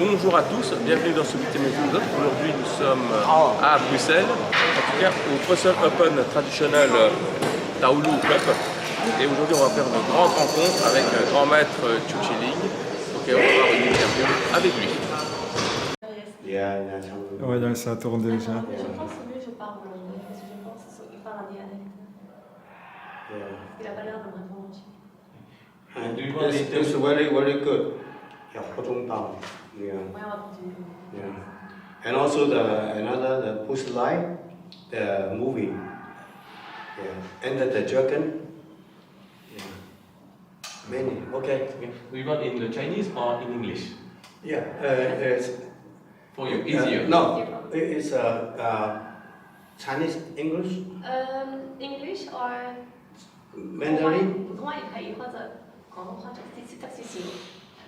Bonjour à tous, bienvenue dans ce 8e épisode. Aujourd'hui nous sommes à Bruxelles, en tout cas au Brussels Open Traditional Taolu Club. Et aujourd'hui on va faire une grande rencontre avec le grand maître Chu Chi-Ling. Donc on va avoir une interview avec lui. Ouais, ça tourne déjà. Je pense que mieux je parle en anglais parce que je pense qu'il parle en dialecte. Il n'a pas l'air de me répondre. It's very good. Yeah, yeah. Yeah. And also the push light, the movie. Yeah. And the dragon. Yeah. Many. Okay. Do you want in Chinese or in English? Yeah. It's For you, easier. No, it's Chinese English. English or Mandarin. 普通话也可以，或者广东话就是行。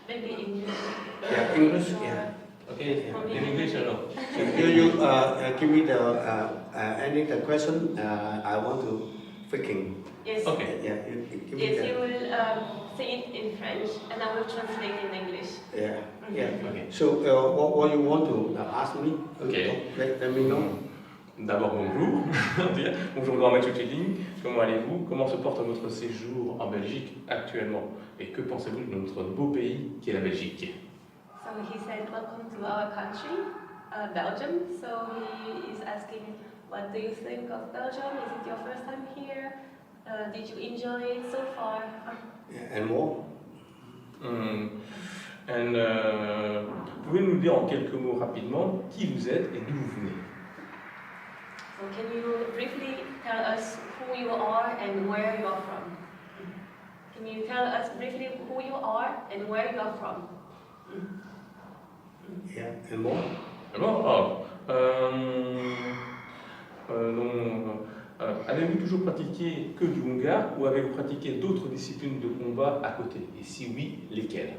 Maybe English. Yeah, English. Yeah. Okay, in English or no? You give me the question. I want to freaking. Yes. Okay. Yeah, you give me Yes, the. you will say it in French and I will translate in English. Yeah, yeah. Okay. So, what you want to ask me? Okay. Let me know. D'abord bonjour, bonjour grand maître Chu Chi-Ling, comment allez-vous? Comment se porte votre séjour en Belgique actuellement? Et que pensez-vous de notre beau pays qui est la Belgique? So he said, welcome to our country, Belgium. So he is asking, what do you think of Belgium? Is it your first time here? Did you enjoy it so far? Yeah, and more? Pouvez-vous nous dire en quelques mots rapidement qui vous êtes et d'où vous venez? So can you briefly tell us who you are and where you are from? Can you tell us briefly who you are and where you are from? Yeah, and more? Alors, avez-vous toujours pratiqué que du Hungare ou avez-vous pratiqué d'autres disciplines de combat à côté? Et si oui, lesquelles?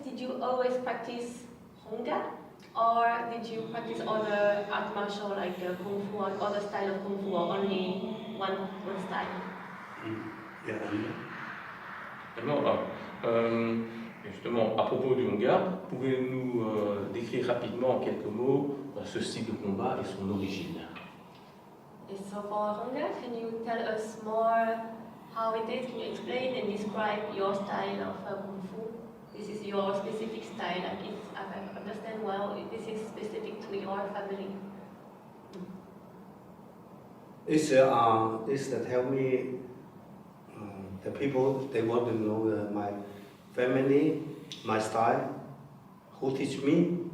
Did you always practice Hunggar? Or did you practice other art martial like Kung Fu or other style of Kung Fu or only one style? Yeah. Justement, à propos du Hungare, pouvez-vous nous décrire rapidement en quelques mots ce style de combat et son origine? Yes, so for Hunggar, can you tell us more how it is? Can you explain and describe your style of Kung Fu? This is your specific style, like if I understand well, this is specific to your family. It's that help me. The people they want to know my family, my style, who teach me.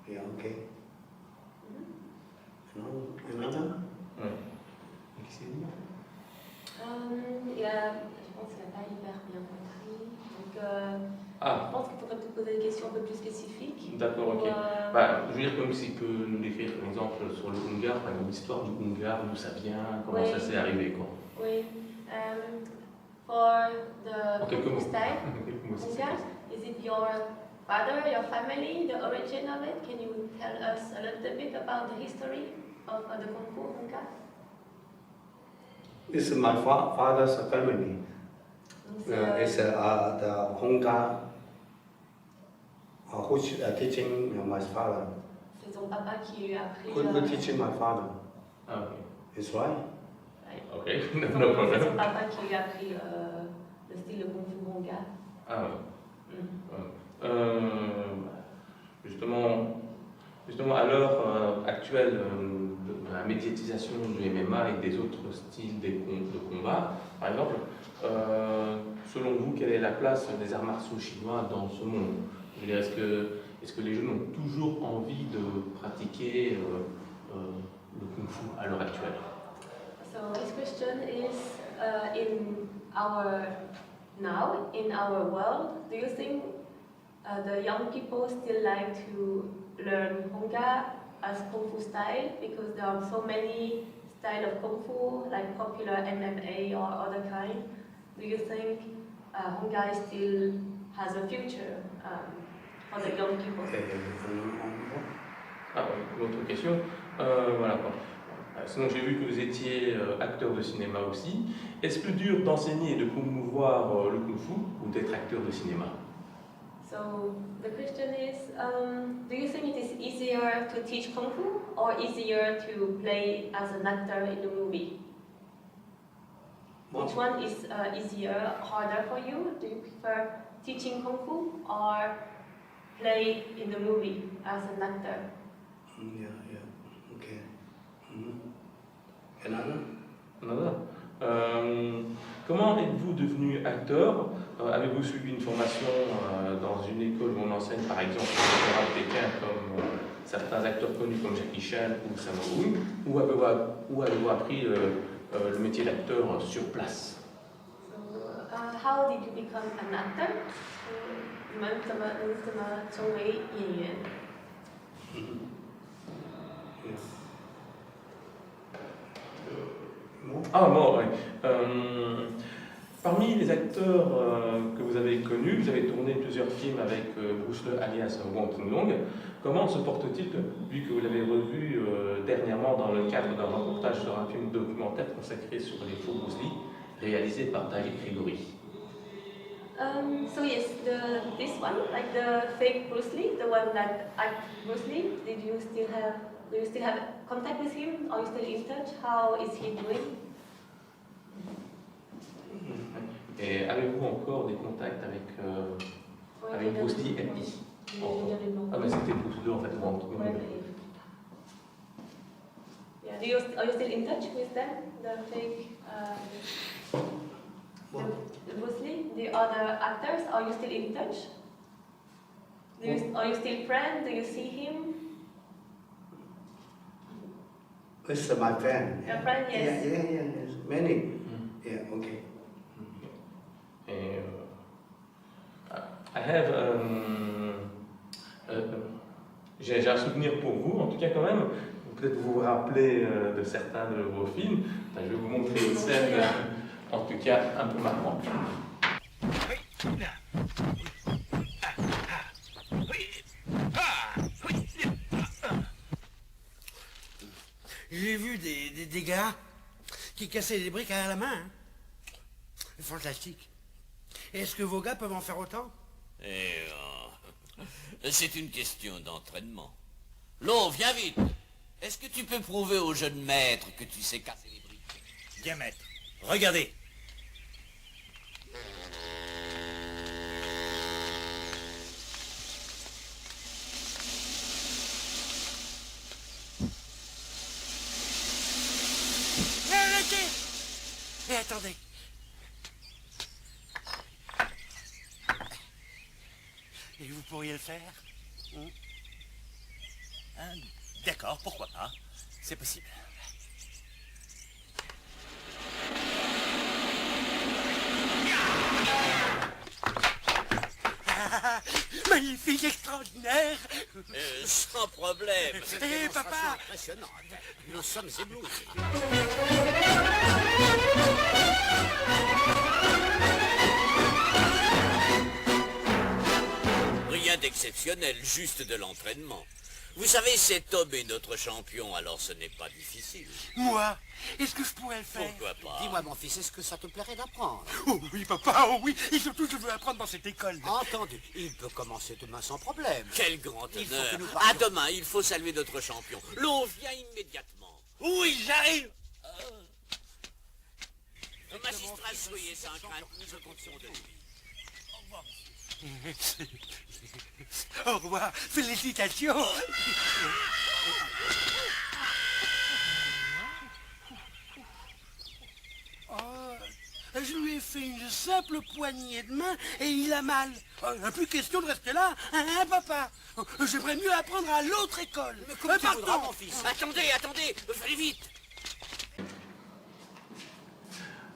Yeah, okay. Another? Yeah, je pense qu'il n'a pas hyper bien compris. Donc, je pense qu'il faudrait te poser des questions un peu plus spécifiques. D'accord, ok. Je veux dire, comme s'il peut nous décrire un exemple sur le Hungare, par exemple l'histoire du Hungare, d'où ça vient, comment ça s'est arrivé, quoi. Oui. For the style, Hunggar, is it your father, your family, the origin of it? Can you tell us a little bit about the history of the Kung Fu Hunggar? It's my father's family. It's the Hunggar who's teaching my father. C'est son papa qui lui a appris. Who teaching my father? Ah, ok. It's right. Ok, C'est no problem. son papa qui lui a appris le style de Kung Fu Hunggar. Ah, justement, à l'heure actuelle de la médiatisation du MMA et des autres styles de combat, par exemple, selon vous, quelle est la place des arts martiaux chinois dans ce monde? Je veux dire, est-ce que les jeunes ont toujours envie de pratiquer le kung-fu à l'heure actuelle? So his question is, in our world, do you think the young people still like to learn Hongga as Kung Fu style? Because there are so many styles of Kung Fu, like popular MMA or other kind. Do you think Hongga still has a future for the young people? Ah, une autre question. Voilà. Sinon, j'ai vu que vous étiez acteur de cinéma aussi. Est-ce plus dur d'enseigner et de promouvoir le Kung Fu ou d'être acteur de cinéma? So the question is, do you think it is easier to teach Kung Fu or easier to play as an actor in the movie? Which one is easier, harder for you? Do you prefer teaching Kung Fu or play in the movie as an actor? Okay. Another? Comment êtes-vous devenu acteur? Avez-vous suivi une formation dans une école où on enseigne par exemple l'opéra de Pékin comme certains acteurs connus comme Jackie Chan ou Sammo Hung, ou avez-vous appris le métier d'acteur sur place? So, how did you become an actor? 你们怎么成为演员？ Ah bon, oui. Parmi les acteurs que vous avez connus, vous avez tourné plusieurs films avec Bruce Lee alias Wong King Long. Comment se porte-t-il, vu que vous l'avez revu dernièrement dans le cadre d'un reportage sur un film documentaire consacré sur les faux Bruce Lee, réalisé par David Grigori? So yes, this one, like the fake Bruce Lee, the one that act Bruce Lee, do you still have contact with him? Are you still in touch? How is he doing? Et avez-vous encore des contacts avec Bruce Lee et lui? Ah mais c'était Bruce Lee en fait, Wong King Long. Yeah, are you still in touch with them? The fake the Bruce Lee, the other actors, are you still in touch? Are you still friends? Do you see him? It's my friend. Your friend, yes. Yes. Many. Yeah, okay. I have j'ai un souvenir pour vous, en tout cas quand même. Peut-être vous vous rappelez de certains de vos films. Enfin, je vais vous montrer une scène, en tout cas un peu marquante. J'ai vu des gars qui cassaient des briques à la main. Hein. Fantastique. Est-ce que vos gars peuvent en faire autant? C'est une question d'entraînement. L'eau, viens vite. Est-ce que tu peux prouver au jeune maître que tu sais casser les briques? Bien, maître. Regardez. Arrêtez! Et attendez. Et vous pourriez le faire? D'accord, pourquoi pas? C'est possible. Magnifique, extraordinaire. Sans problème. Eh, papa! Impressionnant. Nous sommes éblouis. Rien d'exceptionnel, juste de l'entraînement. Vous savez, cet homme est notre champion, alors ce n'est pas difficile. Moi? Est-ce que je pourrais le faire? Pourquoi pas? Dis-moi, mon fils, est-ce que ça te plairait d'apprendre? Oh oui, papa, oh oui. Et surtout, je veux apprendre dans cette école. Entendu. Il peut commencer demain sans problème. Quel grand Il faut honneur. que nous parlions. À demain, il faut saluer notre champion. L'eau vient immédiatement. Oui, j'arrive. Magistrat, soyez sans crainte, nous comptons de lui. Au revoir, félicitations. Oh, je lui ai fait une simple poignée de main et il a mal. Plus question de rester là, hein, papa? J'aimerais mieux apprendre à l'autre école. Mais comme tu voudras, Partons. mon fils. Attendez, fallait vite.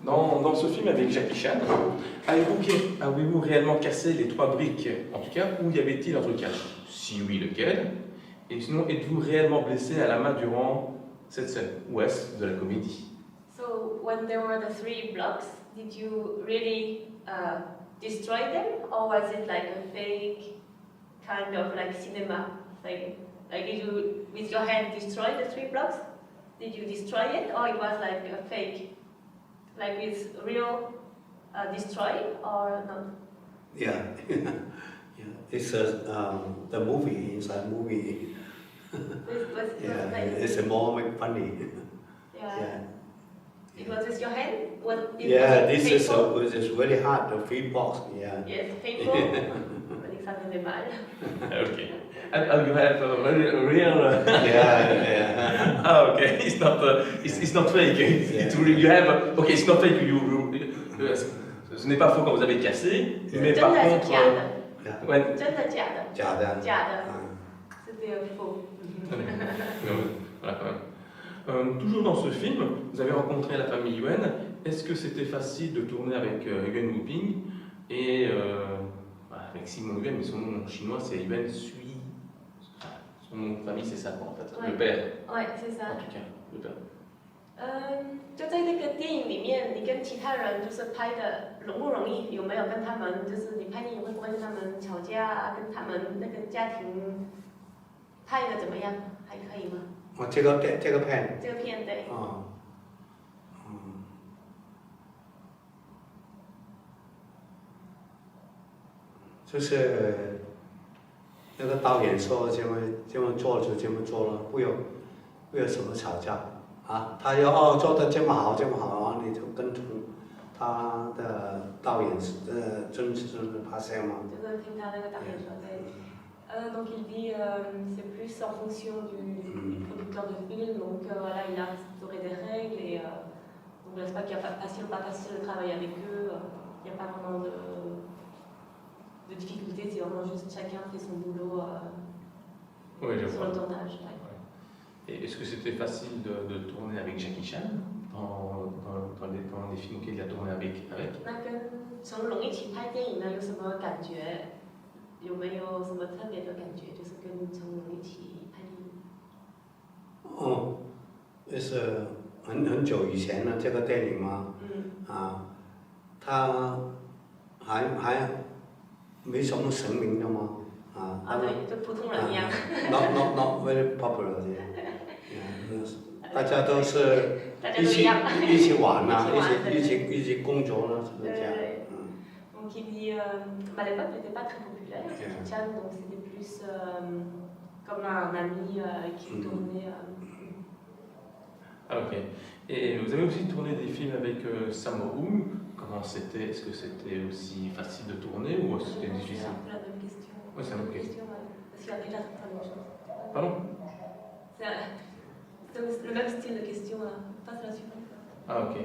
Dans ce film avec Jackie Chan, avez-vous réellement cassé les 3 briques, en tout cas, où y avait-il un trucage? Si oui, lequel? Et sinon, êtes-vous réellement blessé à la main durant cette scène? Ou est-ce de la comédie? So when there were the 3 blocks, did you really destroy them, or was it like a fake kind of like cinema thing? Like did you with your hand destroy the 3 blocks? Did you destroy it, or it was like a fake, like with real destroy or not? Yeah, yeah. It's the movie inside movie. Yeah, it's a more make funny. Yeah. Yeah. It was with your hand? Yeah, this is painful? it's very hard the feedbox. Yeah. Yes, painful. But ça faisait mal. Okay. And you have a real. Yeah. Ah, okay. It's not fake. It's real. You have. Okay, it's not fake. Ce n'est pas faux quand vous avez cassé, mais 真 par 的是 contre. 假的， Yeah. Ouais. 真的假的，假的。假的，c'était faux. Voilà, quand même. Toujours dans ce film, vous avez rencontré la famille Yuen. Est-ce que c'était facile de tourner avec Yuen Wuping et avec Simon Yuen, mais son nom chinois c'est Yuen Sui. Son nom de famille c'est ça quoi, en fait, Ouais. le père. Ouais, c'est ça. En tout cas, le père. 就在那个电影里面，你跟其他人就是拍的容不容易？有没有跟他们，就是你拍电影会不会跟他们吵架啊？跟他们那个家庭拍的怎么样？还可以吗？这个片。这个片对。就是那个导演说这么做就这么做了，不有什么吵架啊。他要做的这么好，你就跟从他的导演真实的拍摄嘛。就是听他那个导演说对。Donc il dit c'est plus en fonction du producteur de film, donc voilà, il a instauré des règles et donc c'est pas qu'il y a pas facile ou pas facile de travailler avec eux, il n'y a pas vraiment de difficulté, c'est vraiment juste chacun fait son boulot Oui, je sur vois. le tournage. Ouais. Et est-ce que c'était facile de tourner avec Jackie Chan dans les films qu'il a tourné avec? 那跟成龙一起拍电影呢，有什么感觉？有没有什么特别的感觉？就是跟成龙一起拍电影。就是很久以前的这个电影嘛。他还没什么成名的嘛。对，就普通人一样。Not very popular. 大家都是一起玩啊，一起工作了，是不是这样？Donc il dit, à l'époque, il n'était pas très populaire, Chan, donc c'était plus comme un ami qui tournait. Ah, ok. Et vous avez aussi tourné des films avec Sammo Hung. Comment c'était? Est-ce que c'était aussi facile de tourner ou c'était difficile? C'est un peu la même question. Oui, c'est la même question. Parce qu'il y a déjà la même chose. Pardon? C'est le même style de question là. Passe à la suivante. Ah, ok.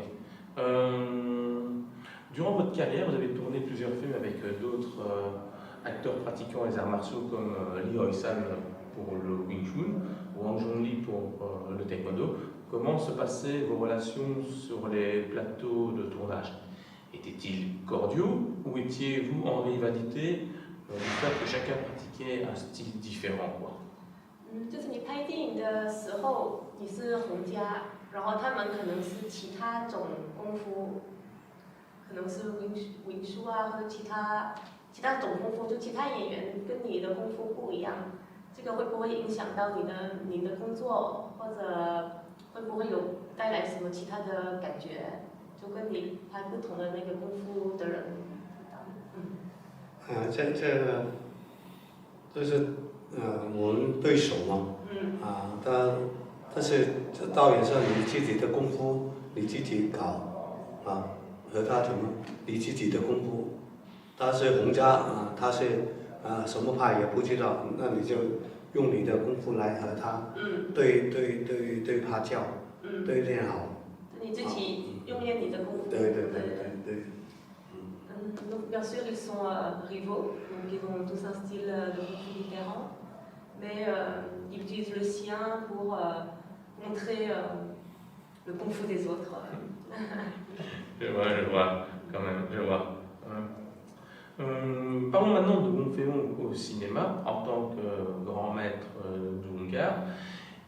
Durant votre carrière, vous avez tourné plusieurs films avec d'autres acteurs pratiquant les arts martiaux comme Lee Hoi-san pour le Wing Chun ou Wang Zhongli pour le Taekwondo. Comment se passaient vos relations sur les plateaux de tournage? Étaient-ils cordiaux ou étiez-vous en rivalité du fait que chacun pratiquait un style différent quoi? 就是你拍电影的时候，你是洪家，然后他们可能是其他种功夫，可能是wing术啊，或者其他种功夫，就其他演员跟你的功夫不一样，这个会不会影响到你的工作，或者会不会有带来什么其他的感觉？就跟你拍不同的那个功夫的人。这个就是我们对手嘛。但是导演说你自己的功夫你自己搞和他怎么你自己的功夫，他是洪家他是什么派也不知道，那你就用你的功夫来和他对他教，对练好。你自己用练你的功夫。对。Donc bien sûr ils sont rivaux, donc ils ont tous un style de kung-fu différent, mais ils utilisent le sien pour montrer le kung fu des autres. Je vois, quand même, je vois. Parlons maintenant de Wong Fei-hung au cinéma, en tant que grand maître du Hungare.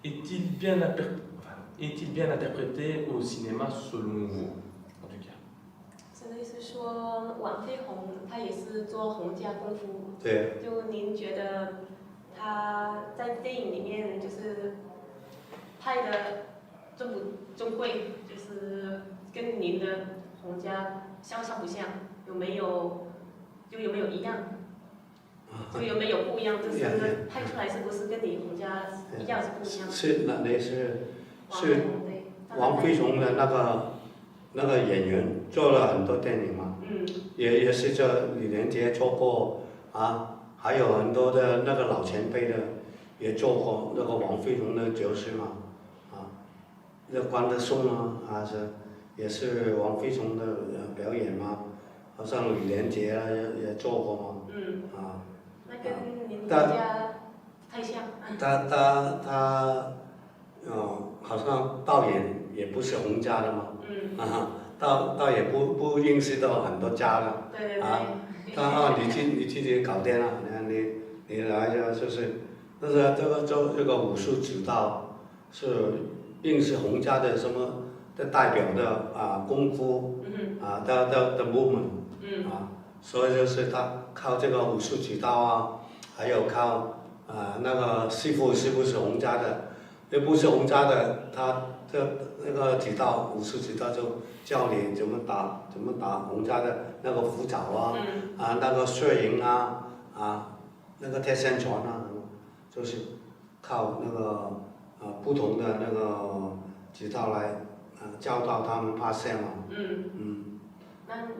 Est-il bien interprété au cinéma selon vous, en tout cas 真的是说，王飞鸿他也是做洪家功夫，对，就您觉得他在电影里面就是拍的正不正规，就是跟您的洪家像不像？有没有一样？就有没有不一样？就是拍出来是不是跟你洪家一样是不一样？是那那是王飞鸿对，王飞鸿的那个演员做了很多电影嘛，也是这李连杰做过啊，还有很多的那个老前辈的也做过那个王飞鸿的角色嘛，啊，那关德松啊，也是王飞鸿的表演嘛，好像李连杰也做过嘛，啊。那跟您洪家太像。他好像导演也不是洪家的嘛，导演不认识到很多家的，对他你自己搞定了，你来就是这个武术指导是认识洪家的什么的代表的功夫的 movement 所以就是他靠这个武术指导还有靠那个师傅是不是洪家的？又不是洪家的，他那个武术指导就教你怎么打洪家的那个虎爪那个摄影那个贴身拳就是靠那个不同的那个指导来教导他们拍摄嘛。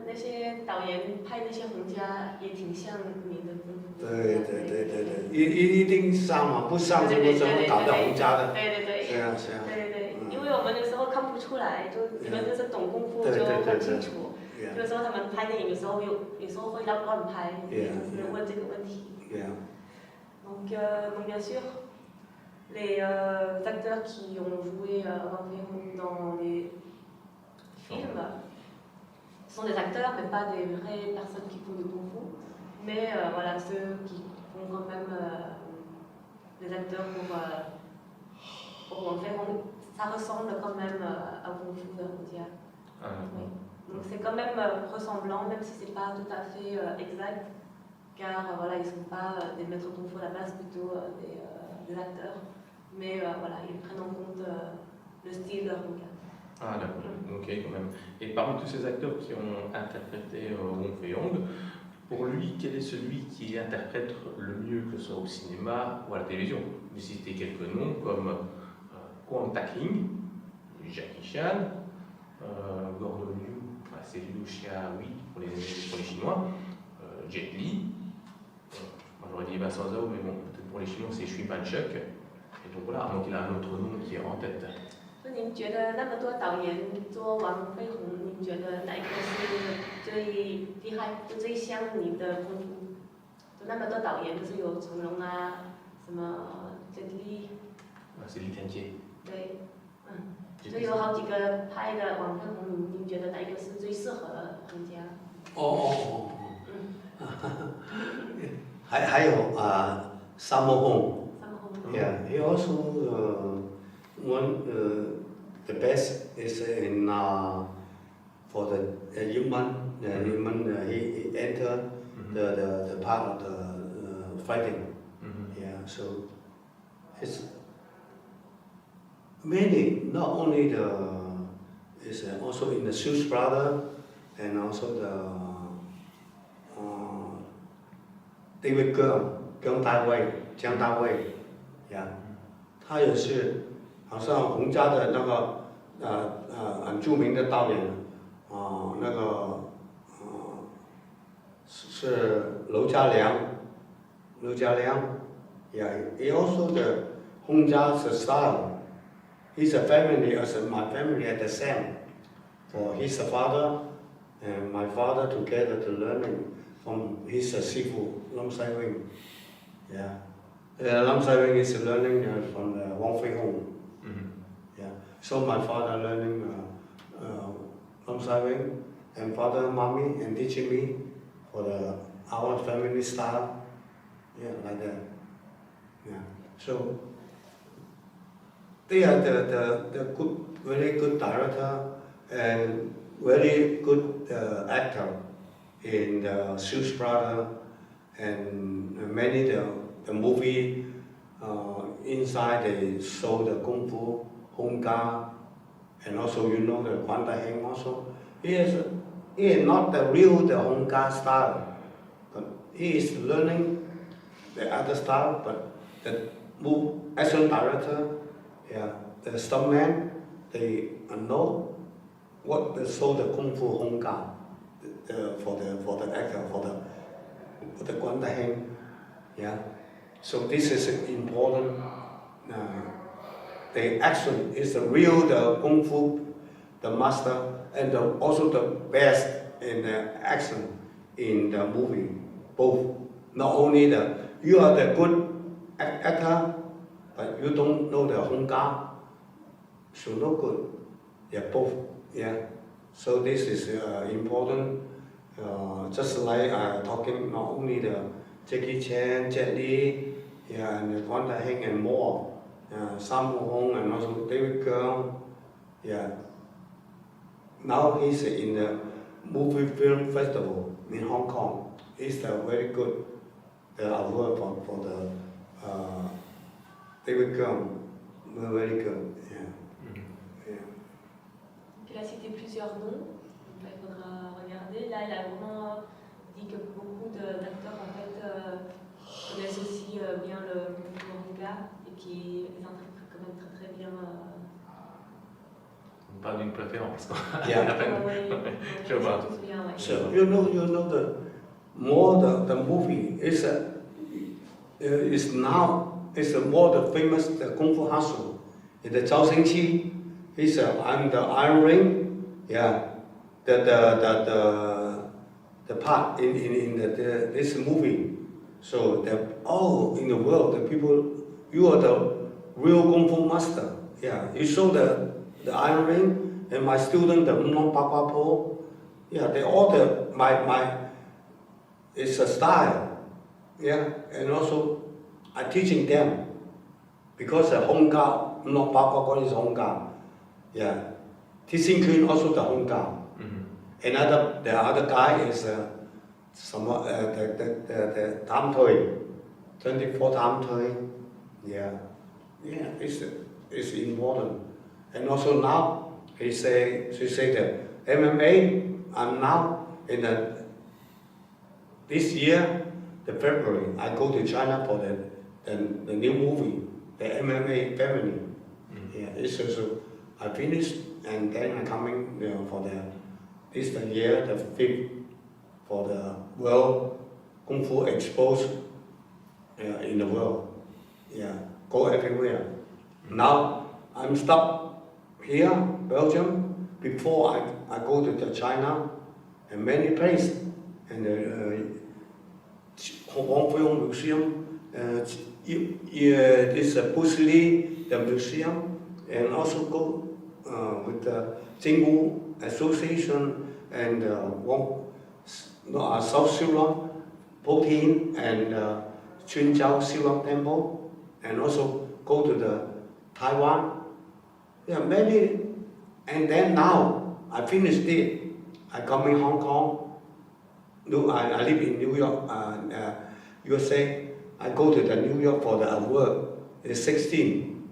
那些导演拍那些洪家也挺像你的功夫。对，一定像嘛，不像怎么搞到洪家的。对。是啊。对，因为我们有时候看不出来，就你们就是懂功夫就很清楚。有时候他们拍电影，有时候会乱拍，就是问这个问题。Donc bien sûr, les acteurs qui ont joué Wang Fei-hung dans les films sont des acteurs, mais pas des vraies personnes qui font du kung fu. Mais voilà, ceux qui font quand même des acteurs pour Wang Fei-hung, ça ressemble quand même à kung fu de Hongdia. Oui. Donc c'est quand même ressemblant, même si c'est pas tout à fait exact, car voilà, ils sont pas des maîtres kung fu à la base, plutôt des acteurs. Mais voilà, ils prennent en compte le style de Hongdia. Ah d'accord, ok quand même. Et parmi tous ces acteurs qui ont interprété Wong Fei-hung, pour lui, quel est celui qui interprète le mieux, que ce soit au cinéma ou à la télévision? Vous citez quelques noms comme Kwang Tak-ling, Jackie Chan, Gordon Liu, c'est Liu Xiaohui pour les Chinois, Jet Li, moi j'aurais dit Vincent Zhao, mais bon, peut-être pour les Chinois c'est Xu Panchuk, et donc voilà, donc il a un autre nom qui est en tête. 那您觉得那么多导演做王飞鸿，您觉得哪一个是最厉害，就最像您的功夫？就那么多导演，不是有成龙什么Jet Li，是李连杰。对，就有好几个拍的王飞鸿，您觉得哪一个是最适合洪家？还有Sammo Hung. Sammo Hung. Yeah, he also the best is in for the human. He entered the part of the fighting. Yeah, so it's many. Not only is also in the Seuss Brother and also the David Geng Jiang Dawei. Yeah, 他也是。好像洪家的那个很著名的导演那个是刘家良。Yeah, he also the Hongjia's style. His family as my family are the same. For his father and my father together to learning from his Sifu Lam Sai Wing. Yeah, Lam Sai Wing is learning from Wang Fei-hung. So my father learning observing and father, mommy, and teaching me for our family style. Yeah, like that. Yeah. So they are the good, very good director and very good actor in the Seuss Brother and many the movie inside they show the Kung Fu, Hung Ga, and also you know the Guan Da Heng also. He is not the real the Hung Ga style, but he is learning the other style, but the action director, yeah, the stuntman, they know what they show the Kung Fu Hung Ga for the actor for the Guan Da Heng, yeah. So this is important. The action is the real the Kung Fu, the master, and also the best in the action in the movie. Both, not only you are the good actor, but you don't know the Hung Ga, so no good. Yeah, both. Yeah. So this is important. Just like talking not only the Jackie Chan, Jet Li, yeah, and Guan Da Heng and more. Sammo Hung and also David Keung. Yeah. Now he's in the movie film festival in Hong Kong. He's very good. The award for the David Keung, very good. Yeah. Yeah. Il a cité plusieurs noms, donc il faudra regarder. Là, il a vraiment dit que beaucoup d'acteurs en fait connaissent aussi bien le manga et qui les interprètent quand même très très bien. Pas d'une préférence. Yeah. Je vois. So you know the more the movie is now is more the famous the Kung Fu Hustle. The Zhao Xingqi, he's I'm the Iron Ring, yeah. The part in this movie. So all in the world, the people, you are the real Kung Fu master. Yeah, you show the Iron Ring and my student, the Mnon Papa Po. Yeah, they all my it's a style. Yeah, and also I'm teaching them because the Hung Ga, Mnon Papa Po is Hung Ga. Yeah, teaching Queen also the Hung Ga. The other guy is the Tam Toi, 24 Tam Toi. Yeah, it's important. And also now she say that MMA. I'm now in this year, the February. I go to China for the new movie, the MMA Family. Yeah, it's also I finished and then I'm coming for this year, the 5th, for the World Kung Fu Expo in the world. Yeah, go everywhere. Now I'm stuck here, Belgium. Before I go to China and many places, and Hong Kong Film Museum, this Bruce Lee, the museum, and also go with the Jingwu Association and South Siloam, Potin and Chunjiao Siloam Temple, and also go to the Taiwan. Yeah, many. And then now I finished it. I come in Hong Kong. I live in New York, USA. I go to the New York for the award. It's 16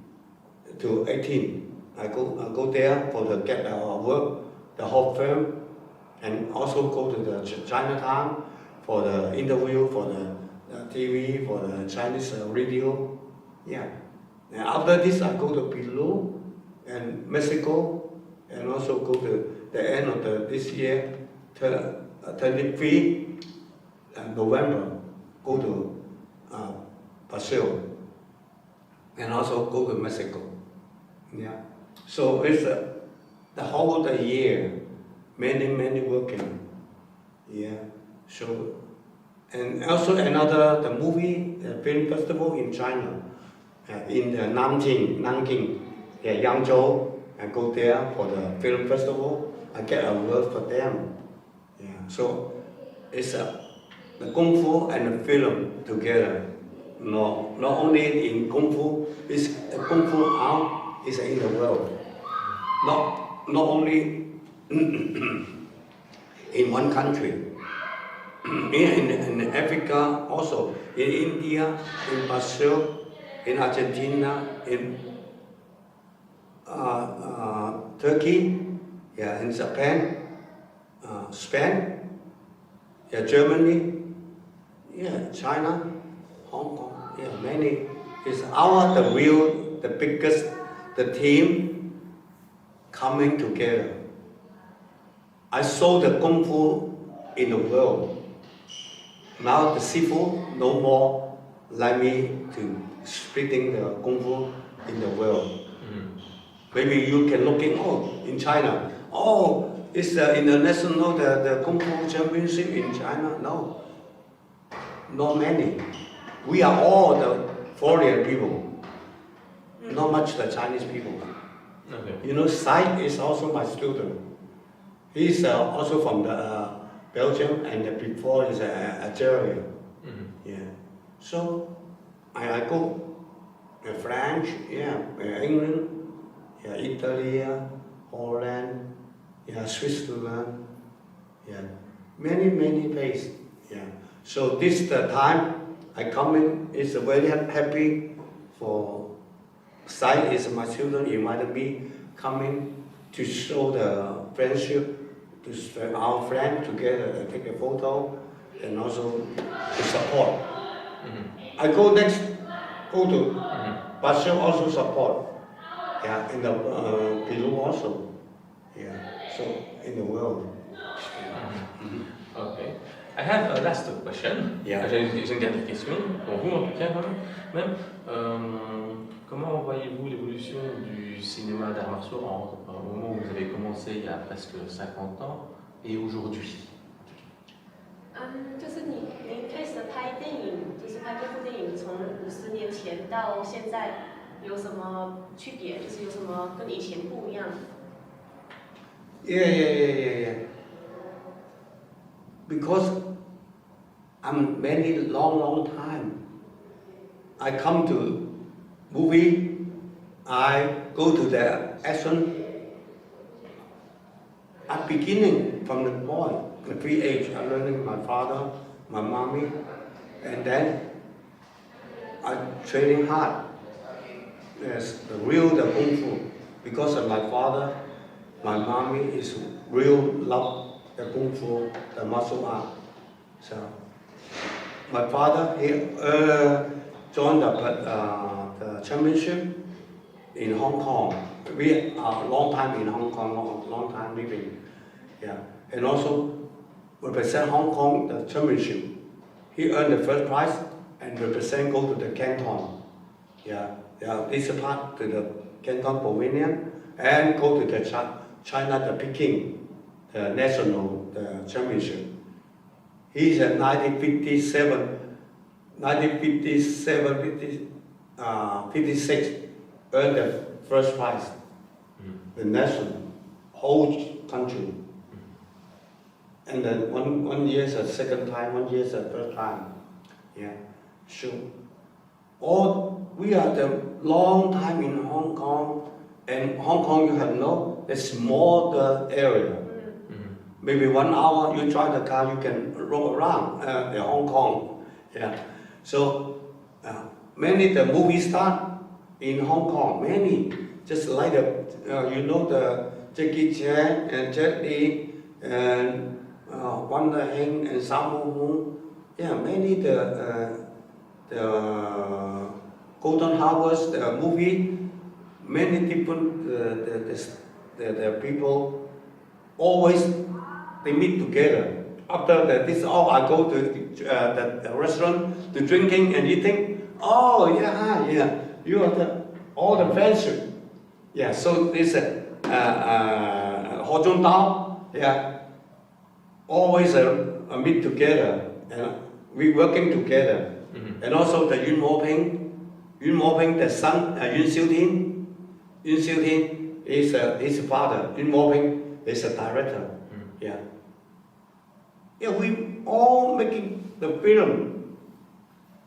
to 18. I go there for the get the award, the whole film, and also go to the Chinatown for the interview for the TV for the Chinese radio. Yeah. And after this, I go to Peru and Mexico. And also go to the end of this year, 23 November, go to Brazil, and also go to Mexico. Yeah. So it's the whole the year, many working. Yeah. So, and also the movie film festival in China, in the Nanjing, Yangzhou. I go there for the film festival. I get a award for them. Yeah. So it's the Kung Fu and the film together. No, not only in Kung Fu, it's the Kung Fu art is in the world. Not only in one country. In Africa also, in India, in Brazil, in Argentina, in Turkey, yeah, in Japan, Spain, yeah, Germany, yeah, China, Hong Kong, yeah, many. It's the biggest, the team coming together. I saw the Kung Fu in the world. Now the Sifu no more like me to spreading the Kung Fu in the world. Maybe you can look in China. Oh, it's the international, the Kung Fu championship in China. No, not many. We are all the foreign people, not much the Chinese people. Okay. You know, Sai is also my student. He's also from the Belgium, and before is Algeria. Yeah. So I go France, yeah, England, yeah, Italy, Holland, yeah, Switzerland, yeah, many places. Yeah. So this the time I come in is very happy for Sai is my student invited me coming to show the friendship, to our friend together and take a photo, and also to support. I go to Brazil also support. Yeah, in the Peru also. Yeah, so in the world. Okay. I have a last question. Yeah. J'ai une dernière question pour vous en tout cas quand même. Comment voyez-vous l'évolution du cinéma d'arts martiaux au moment où vous avez commencé il y a presque 50 ans et aujourd'hui? 就是您开始拍电影，就是拍功夫电影，从50年前到现在有什么区别？就是有什么跟以前不一样？ Yeah. Because I'm many long time. I come to movie, I go to the action. At beginning from the boy, the pre-age, I learning my father, my mommy, and then I training hard. Yes, the Kung Fu. Because of my father, my mommy is real love the Kung Fu, the martial art. So my father, he joined the championship in Hong Kong. We are long time in Hong Kong, long time living. Yeah, and also represent Hong Kong the championship. He earned the first prize and represent go to the Canton. Yeah, this part to the Canton Pavilion and go to the China, the Peking, the national championship. He's at 56 earned the first prize, the national, whole country. And then one year is the second time, 1 year is the third time. Yeah, so we are the long time in Hong Kong, and Hong Kong you have a small area. Maybe 1 hour you drive the car, you can roll around the Hong Kong. Yeah, so many the movie stars in Hong Kong, many just like the Jackie Chan and Jet Li and Wanda Heng and Sammo Hung. Yeah, many the Golden Harvest movie, many different the people always they meet together. After this all, I go to the restaurant to drinking and eating. Oh yeah, you are all the friendship. Yeah, so this Ho Zhong Dao, yeah, always meet together and we working together. And also the Yuen Mo Ping, the son Yuen Xiu Tin, his father involving is a director. Yeah. Yeah, we all making the film.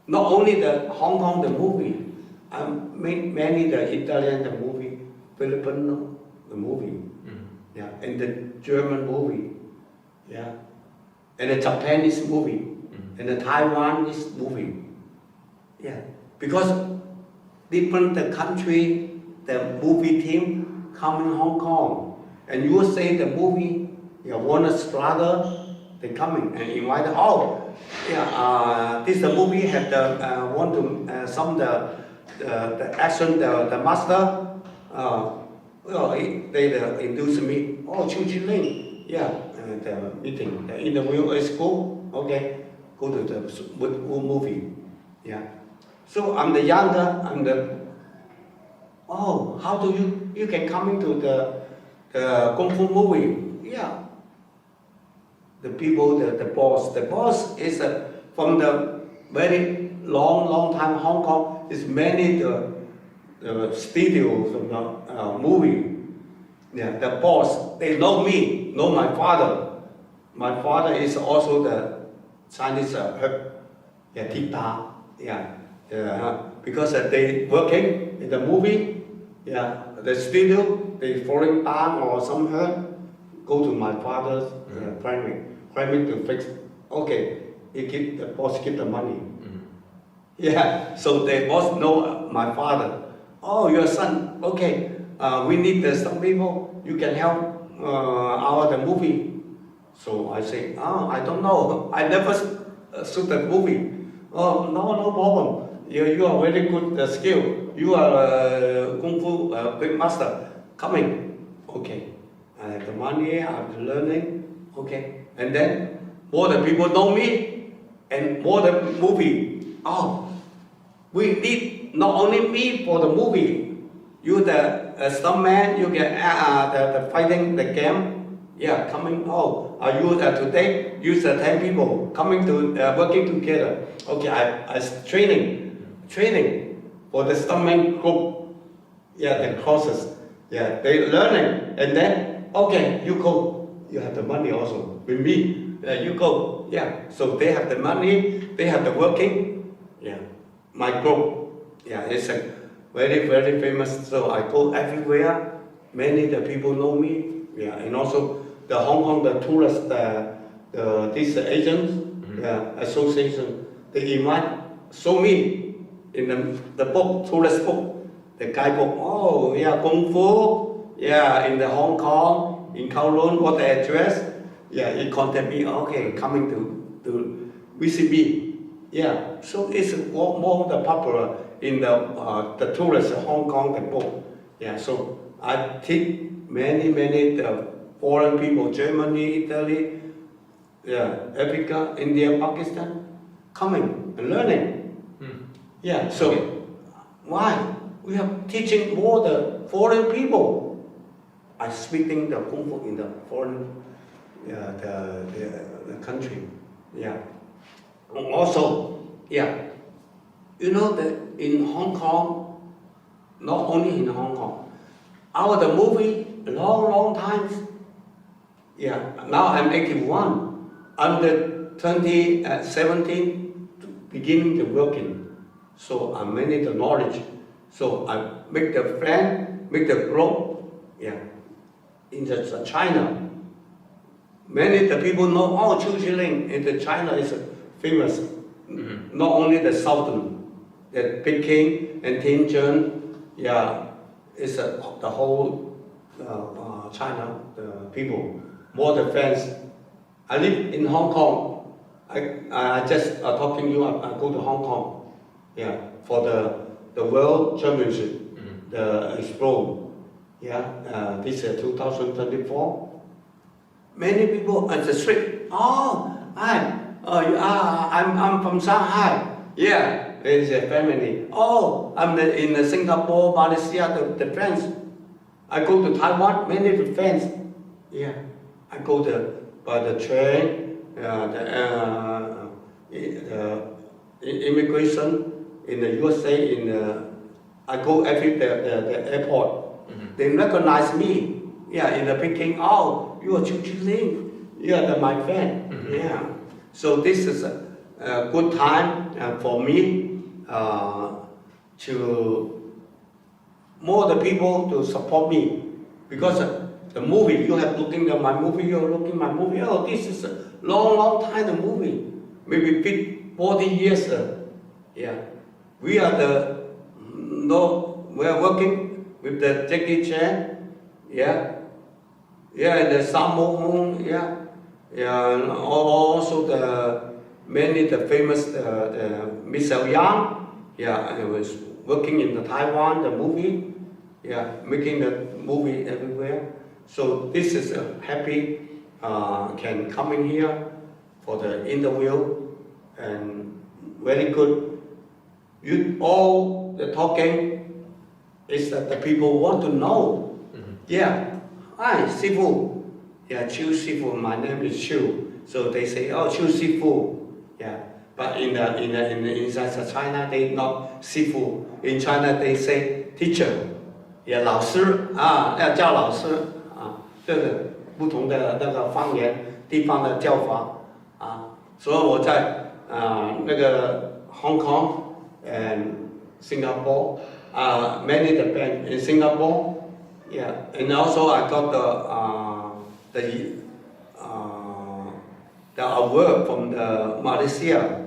Not only the Hong Kong the movie, I made many the Italian the movie, Filipino the movie, yeah, and the German movie, yeah, and the Japanese movie, and the Taiwanese movie, yeah, because different the country, the movie team come in Hong Kong, and you say the movie, you want to struggle. They coming and invite. Oh, yeah. This the movie have the want to some the action the master. Well, they induce me. Oh, Chu Chi Ling. Yeah, the meeting, the interview is cool. Okay, go to the movie. Yeah. So I'm the younger. I'm the. Oh, how do you can come into the kung fu movie? Yeah. The people, the boss. The boss is from the very long time Hong Kong. Is many the studios of the movie. Yeah, the boss. They know me, know my father. My father is also the Chinese yeah, Tita. Yeah, because they working in the movie. Yeah, the studio. They falling down or somewhere. Go to my father's primary to fix. Okay, the boss give the money. Yeah, so the boss know my father. Oh, your son. Okay, we need some people. You can help the movie. So I say, I don't know. I never shoot the movie. Oh, no problem. You are very good skill. You are a kung fu big master. Coming. Okay. The money, I'm learning, okay. And then more the people know me, and more the movie. Oh, we need not only me for the movie. You the stuntman, you get the fighting the game. Yeah, coming. Oh, are you today? Use 10 people coming to working together. Okay, I training for the stuntman group. Yeah, the courses. Yeah, they learning, and then. Okay, you go. You have the money also with me. You go. Yeah. So they have the money. They have the working. Yeah. My group. Yeah, it's very famous. So I go everywhere. Many the people know me. Yeah, and also the Hong Kong the tourists, these agents, association. They invite. Show me in the book, tourist book, the guidebook. Oh yeah, kung fu. Yeah, in the Hong Kong, in Kowloon, what the address? Yeah, he contact me. Okay, coming to visit me. Yeah, so it's more the popular in the tourist Hong Kong the book. Yeah, so I teach many the foreign people, Germany, Italy, yeah, Africa, India, Pakistan, coming and learning. Yeah, so why we are teaching more the foreign people? I speaking the kung fu in the foreign, the country, yeah. Also, yeah, you know that in Hong Kong, not only in Hong Kong, the movie long times. Yeah, now I'm 81. Under 2017, beginning to working, so I manage the knowledge. So I make the friend, make the group, yeah. In China, many the people know. Oh, Chu Chi Ling in China is famous. Not only the southern, the Peking and Tianjin, yeah, it's the whole China. The people, more the fans. I live in Hong Kong. I just talking to you. I go to Hong Kong, yeah, for the World Championship, the Expo. Yeah, this 2024. Many people at the street. Oh, hi. I'm from Shanghai. Yeah, there's a family. Oh, I'm in Singapore, Malaysia, the friends. I go to Taiwan, many friends. Yeah, I go by the train, the immigration in the USA. I go every the airport. They recognize me. Yeah, in the Peking. Oh, you are Chu Ling. You are my friend. Yeah. So this is a good time for me to more the people to support me because the movie you have looking at my movie, you're looking at my movie. Oh, this is a long time the movie, maybe 40 years. Yeah, we are we are working with the Jackie Chan. Yeah, and the Sammo Hung. Yeah, and also the famous Michelle Yang. Yeah, I was working in the Taiwan, the movie. Yeah, making the movie everywhere. So this is a happy can come in here for the interview and very good. You all the talking is that the people want to know. Yeah, hi Sifu. Yeah, Chu Sifu. My name is Chu. So they say, oh, Chu Sifu. Yeah, but inside China they not Sifu. In China they say teacher. 也老师啊，要叫老师啊，这个不同的那个方言地方的叫法啊，所以我在那个 Hong Kong and Singapore, many the band in Singapore, yeah, and also I got the award from the Malaysia,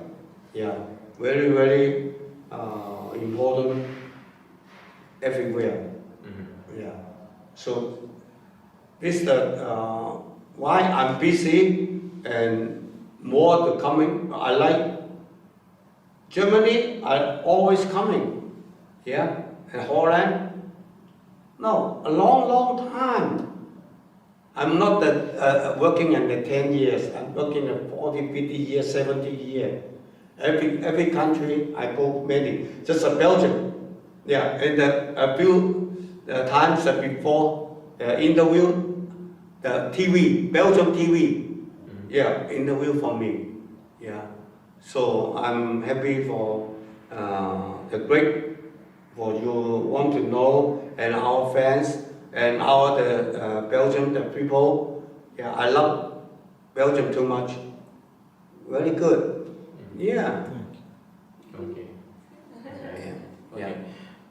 yeah, very important everywhere. Yeah, so this is why I'm busy and more to coming. I like Germany. I'm always coming. Yeah, and Holland. No, a long time. I'm not working in the 10 years. I'm working in 40, 50 years, 70 years. Every country I go many. Just Belgium. Yeah, and a few times before interview, the TV, Belgium TV, yeah, interview for me, yeah. So I'm happy for the great, for you want to know, and our fans, and our Belgium, the people, yeah, I love Belgium too much. Very good, yeah. Ok. Yeah.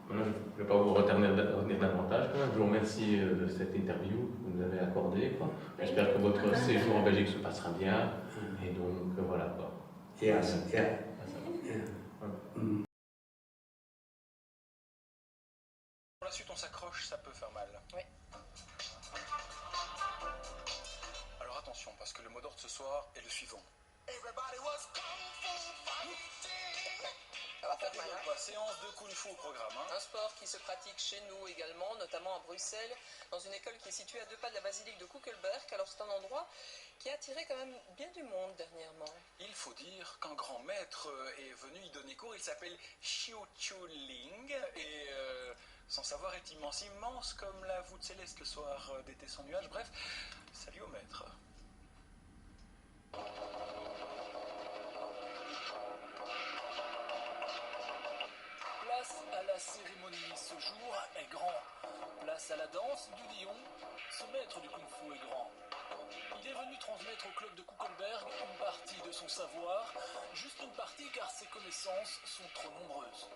Maintenant, je ne vais pas vous retenir davantage. Je vous remercie de cette interview que vous nous avez accordée. J'espère que votre séjour en Belgique se passera bien. Et donc, voilà. Quoi. Yes, yeah. Pour la suite, on s'accroche, ça peut faire mal. Oui. Alors attention, parce que le mot d'ordre ce soir est le suivant. Ça va faire mal. Pas, séance de Kung Fu au programme. Un sport qui se pratique chez nous également, notamment à Bruxelles, dans une école qui est située à 2 pas de la basilique de Kuckelberg. Alors c'est un endroit qui a attiré quand même bien du monde dernièrement. Il faut dire qu'un grand maître est venu y donner cours. Il s'appelle Xiu Ling et son savoir est immense comme la voûte céleste le soir d'été sans nuage. Bref, salut au maître. Place à la cérémonie, ce jour est grand. Place à la danse du lion, ce maître du Kung Fu est grand. Il est venu transmettre au club de Kuckelberg une partie de son savoir, juste une partie car ses connaissances sont trop nombreuses.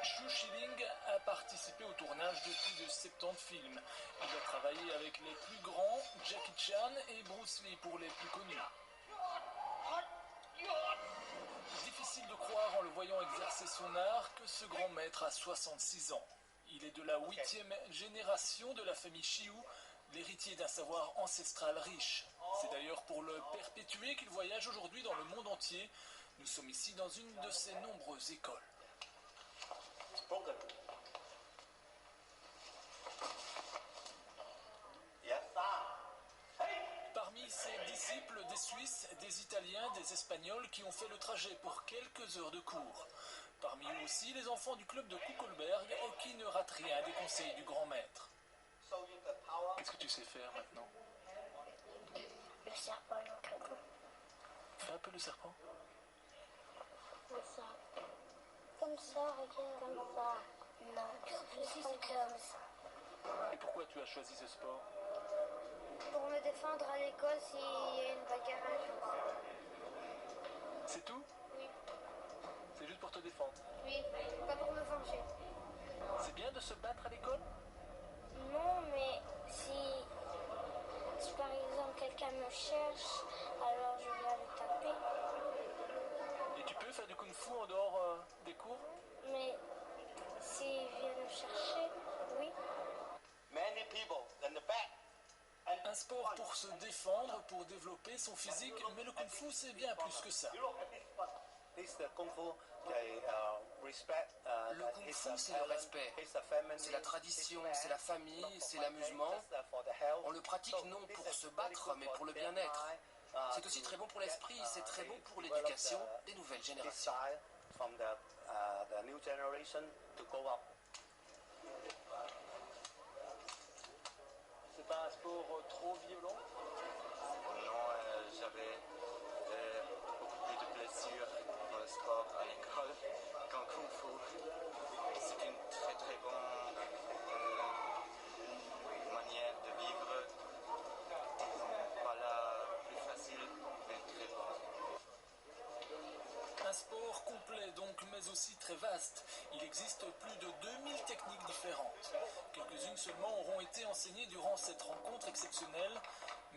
Xiu Shiling a participé au tournage de plus de 70 films. Il a travaillé avec les plus grands, Jackie Chan et Bruce Lee pour les plus connus. Difficile de croire en le voyant exercer son art que ce grand maître a 66 ans. Il est de la 8e génération de la famille Xiu, l'héritier d'un savoir ancestral riche. C'est d'ailleurs pour le perpétuer qu'il voyage aujourd'hui dans le monde entier. Nous sommes ici dans une de ses nombreuses écoles. Parmi ses disciples, des Suisses, des Italiens, des Espagnols qui ont fait le trajet pour quelques heures de cours. Parmi eux aussi les enfants du club de Kuckelberg qui ne ratent rien des conseils du grand maître. Qu'est-ce que tu sais faire maintenant? Le serpent et le dragon. Fais un peu le serpent. Comme ça. Comme ça, regarde, comme ça. Non, je pense comme ça. Et pourquoi tu as choisi ce sport? Pour me défendre à l'école s'il y a une bagarre un jour. C'est tout? Oui. C'est juste pour te défendre? Oui, pas pour me venger. C'est bien de se battre à l'école? Non, mais si par exemple quelqu'un me cherche, alors je viens le taper. Et tu peux faire du kung-fu en dehors des cours? Mais s'il vient me chercher, oui. Un sport pour se défendre, pour développer son physique, mais le kung-fu c'est bien plus que ça. Le kung-fu, c'est le respect, c'est la tradition, c'est la famille, c'est l'amusement. On le pratique non pour se battre, mais pour le bien-être. C'est aussi très bon pour l'esprit, c'est très bon pour l'éducation des nouvelles générations. C'est pas un sport trop violent? Non, j'avais beaucoup plus de plaisir dans le sport à l'école qu'en Kung Fu. C'est une très très bonne manière de vivre. Voilà, plus facile, mais très bon. Un sport complet donc, mais aussi très vaste. Il existe plus de 2000 techniques différentes. Quelques-unes seulement auront été enseignées durant cette rencontre exceptionnelle.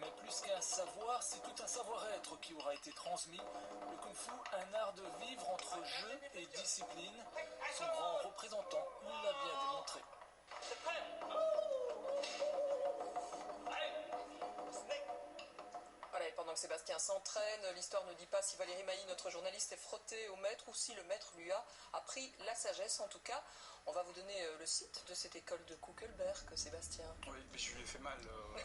Mais plus qu'un savoir, c'est tout un savoir-être qui aura été transmis. Le Kung-Fu, un art de vivre entre jeu et discipline. Son grand représentant l'a bien démontré. Voilà, et pendant que Sébastien s'entraîne, l'histoire ne dit pas si Valérie Mailly, notre journaliste, est frottée au maître ou si le maître lui a appris la sagesse. En tout cas, on va vous donner le site de cette école de Kuckelberg, Sébastien. Oui, mais je lui ai fait mal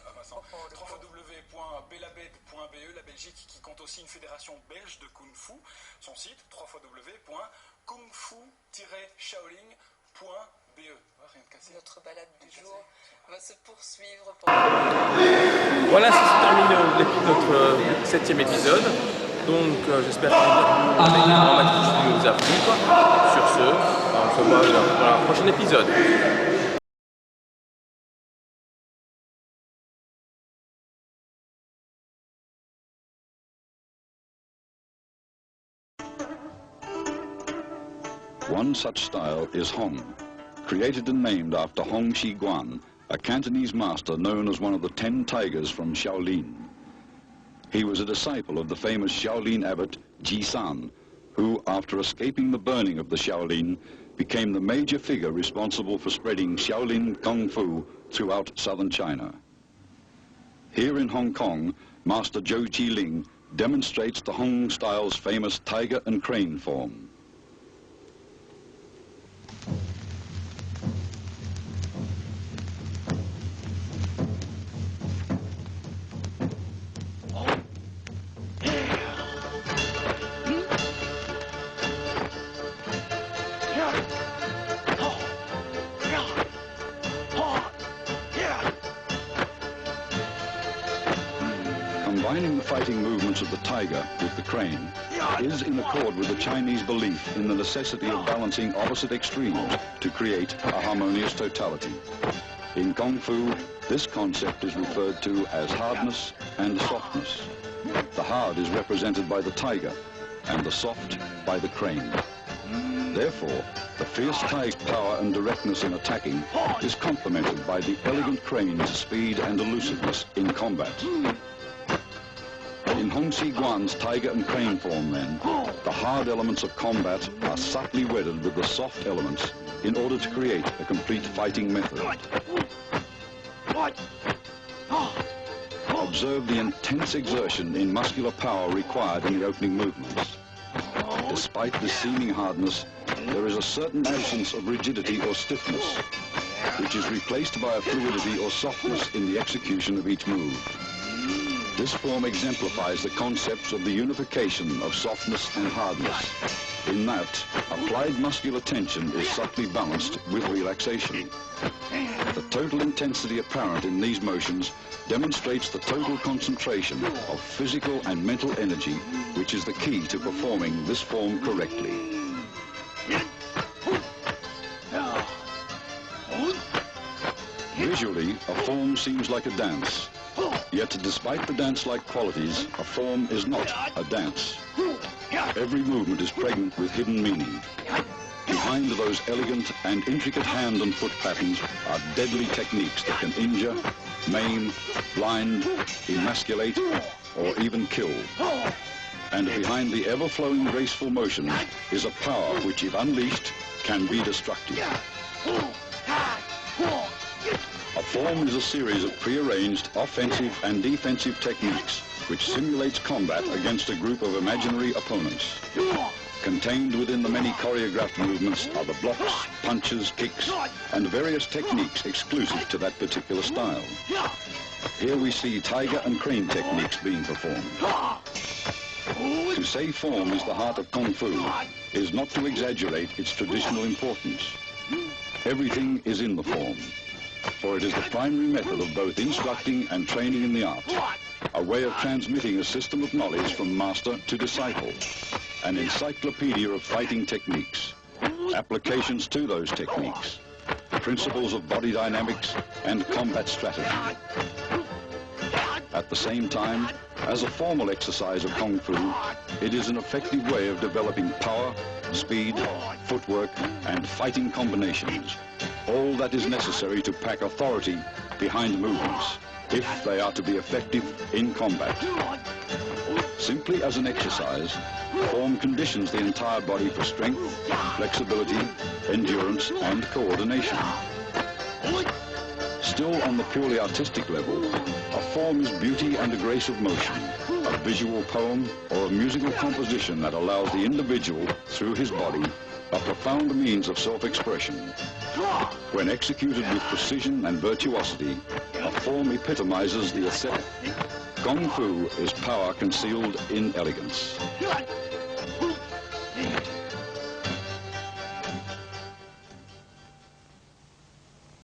à Vincent. www.belabed.be, la Belgique qui compte aussi une fédération belge de Kung Fu. Son site, www.kungfu-shaolin.be. Rien de cassé. Notre balade du jour va se poursuivre. Voilà, ça se termine notre 7e épisode. Donc j'espère que vous a plu. Sur ce, on se voit dans le prochain épisode. One such style is Hong, created and named after Hong Shiguan, a Cantonese master known as one of the 10 tigers from Shaolin. He was a disciple of the famous Shaolin abbot Ji San, who, after escaping the burning of the Shaolin, became the major figure responsible for spreading Shaolin Kung Fu throughout southern China. Here in Hong Kong, Master Zhou Jiling demonstrates the Hong style's famous tiger and crane form. Combining the fighting movements of the tiger with the crane is in accord with the Chinese belief in the necessity of balancing opposite extremes to create a harmonious totality. In Kung Fu, this concept is referred to as hardness and softness. The hard is represented by the tiger and the soft by the crane. Therefore, the fierce tiger's power and directness in attacking is complemented by the elegant crane's speed and elusiveness in combat. In Hong Shiguan's tiger and crane form, then, the hard elements of combat are subtly wedded with the soft elements in order to create a complete fighting method. Observe the intense exertion in muscular power required in the opening movements. Despite this seeming hardness, there is a certain absence of rigidity or stiffness, which is replaced by a fluidity or softness in the execution of each move. This form exemplifies the concepts of the unification of softness and hardness, in that applied muscular tension is subtly balanced with relaxation. The total intensity apparent in these motions demonstrates the total concentration of physical and mental energy, which is the key to performing this form correctly. Visually, a form seems like a dance. Yet, despite the dance-like qualities, a form is not a dance. Every movement is pregnant with hidden meaning. Behind those elegant and intricate hand and foot patterns are deadly techniques that can injure, maim, blind, emasculate, or even kill. And behind the ever-flowing graceful motion is a power which, if unleashed, can be destructive. A form is a series of pre-arranged offensive and defensive techniques which simulates combat against a group of imaginary opponents. Contained within the many choreographed movements are the blocks, punches, kicks, and various techniques exclusive to that particular style. Here we see tiger and crane techniques being performed. To say form is the heart of Kung Fu is not to exaggerate its traditional importance. Everything is in the form, for it is the primary method of both instructing and training in the art, a way of transmitting a system of knowledge from master to disciple, an encyclopedia of fighting techniques, applications to those techniques, principles of body dynamics and combat strategy. At the same time, as a formal exercise of Kung Fu, it is an effective way of developing power, speed, footwork, and fighting combinations, all that is necessary to pack authority behind movements, if they are to be effective in combat. Simply as an exercise, form conditions the entire body for strength, flexibility, endurance, and coordination. Still on the purely artistic level, a form is beauty and a grace of motion, a visual poem or a musical composition that allows the individual, through his body, a profound means of self-expression. When executed with precision and virtuosity, a form epitomizes the aesthetic. Kung Fu is power concealed in elegance.